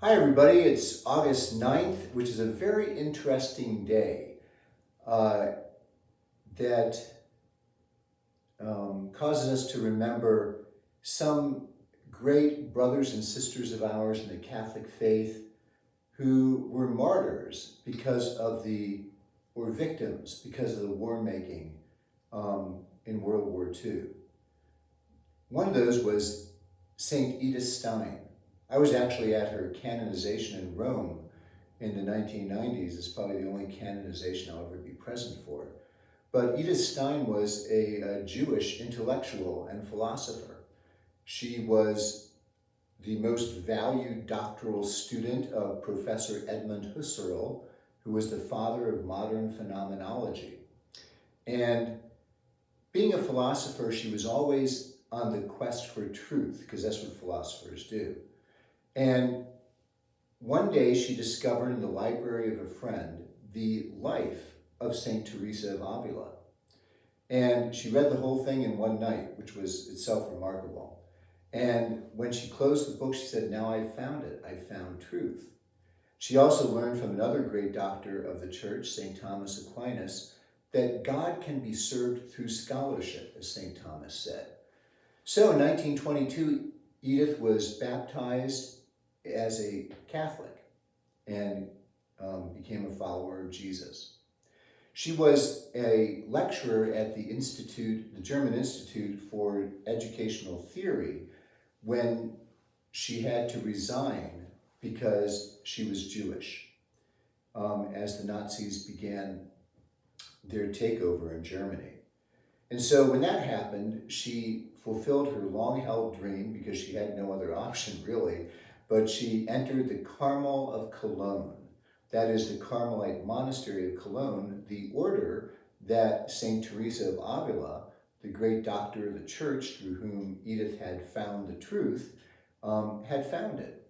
Hi everybody, it's August 9th, which is a very interesting day that causes us to remember some great brothers and sisters of ours in the Catholic faith who were martyrs or victims because of the war making in World War II. One of those was Saint Edith Stein. I was actually at her canonization in Rome in the 1990s. It's probably the only canonization I'll ever be present for. But Edith Stein was a Jewish intellectual and philosopher. She was the most valued doctoral student of Professor Edmund Husserl, who was the father of modern phenomenology. And being a philosopher, she was always on the quest for truth, because that's what philosophers do. And one day she discovered in the library of a friend the life of Saint Teresa of Avila. And she read the whole thing in one night, which was itself remarkable. And when she closed the book, she said, "Now I've found it. I found truth." She also learned from another great doctor of the church, St. Thomas Aquinas, that God can be served through scholarship, as St. Thomas said. So in 1922, Edith was baptized as a Catholic and became a follower of Jesus. She was a lecturer at the German Institute for Educational Theory, when she had to resign because she was Jewish, as the Nazis began their takeover in Germany. And so when that happened, she fulfilled her long-held dream, because she had no other option really, but she entered the Carmel of Cologne. That is the Carmelite monastery of Cologne, the order that Saint Teresa of Avila, the great doctor of the church through whom Edith had found the truth, had founded.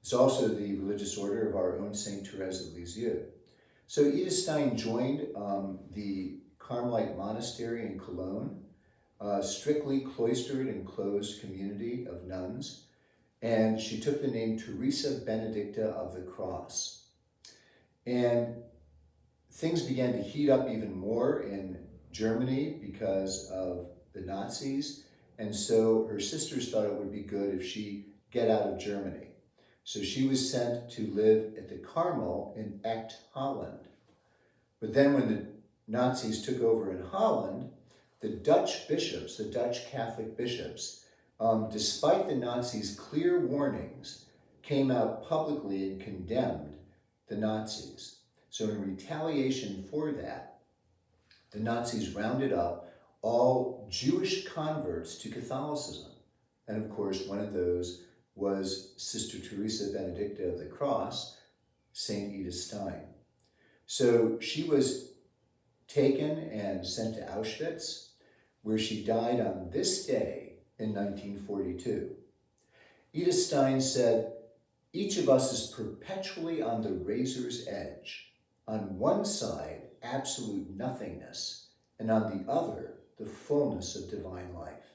It's also the religious order of our own Saint Therese of Lisieux. So Edith Stein joined the Carmelite monastery in Cologne, a strictly cloistered and closed community of nuns, and she took the name Teresa Benedicta of the Cross. And things began to heat up even more in Germany because of the Nazis, and so her sisters thought it would be good if she get out of Germany. So she was sent to live at the Carmel in Echt, Holland. But then when the Nazis took over in Holland, the Dutch bishops, the Dutch Catholic bishops, despite the Nazis' clear warnings, came out publicly and condemned the Nazis. So in retaliation for that, the Nazis rounded up all Jewish converts to Catholicism. And of course, one of those was Sister Teresa Benedicta of the Cross, Saint Edith Stein. So she was taken and sent to Auschwitz, where she died on this day in 1942. Edith Stein said, "Each of us is perpetually on the razor's edge. On one side, absolute nothingness, and on the other, the fullness of divine life."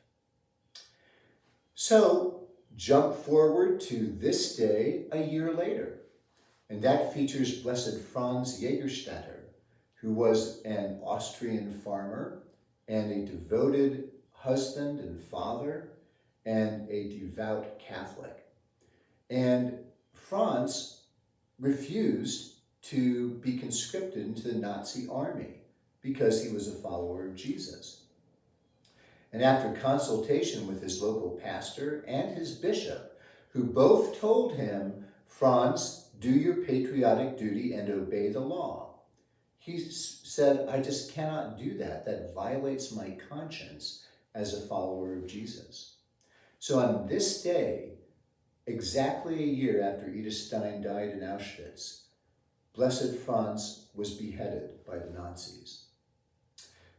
So, jump forward to this day a year later, and that features Blessed Franz Jägerstätter, who was an Austrian farmer and a devoted husband and father and a devout Catholic. And Franz refused to be conscripted into the Nazi army because he was a follower of Jesus. And after consultation with his local pastor and his bishop, who both told him, "Franz, do your patriotic duty and obey the law," he said, "I just cannot do that. That violates my conscience as a follower of Jesus." So on this day, exactly a year after Edith Stein died in Auschwitz, Blessed Franz was beheaded by the Nazis.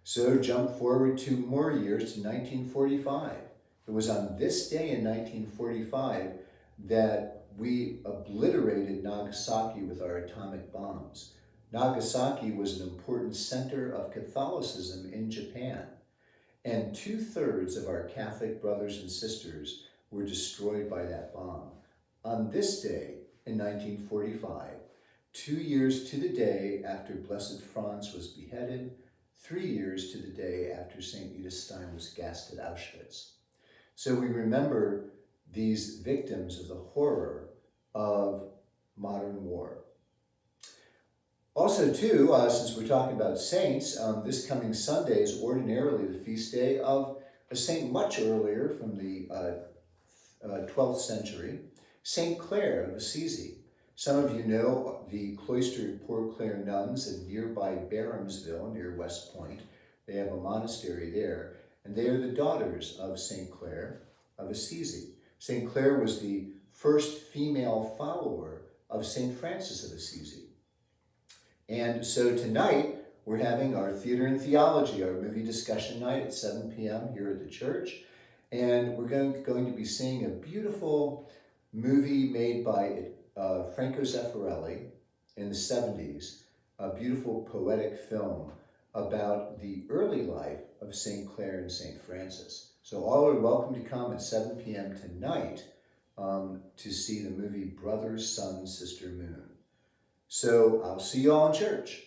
So jump forward 2 more years to 1945. It was on this day in 1945 that we obliterated Nagasaki with our atomic bombs. Nagasaki was an important center of Catholicism in Japan, and 2/3 of our Catholic brothers and sisters were destroyed by that bomb. On this day, in 1945, 2 years to the day after Blessed Franz was beheaded, 3 years to the day after St. Edith Stein was gassed at Auschwitz. So we remember these victims of the horror of modern war. Also, too, since we're talking about saints, this coming Sunday is ordinarily the feast day of a saint much earlier, from the 12th century, St. Clare of Assisi. Some of you know the cloistered Poor Clare nuns in nearby Barhamsville, near West Point. They have a monastery there, and they are the daughters of St. Clare of Assisi. St. Clare was the first female follower of St. Francis of Assisi. And so tonight, we're having our Theater and Theology, our movie discussion night at 7 p.m. here at the church. And we're going to be seeing a beautiful movie made by Franco Zeffirelli in the 70s, a beautiful poetic film about the early life of St. Clare and St. Francis. So all are welcome to come at 7 p.m. tonight to see the movie Brother, Sun, Sister, Moon. So I'll see you all in church.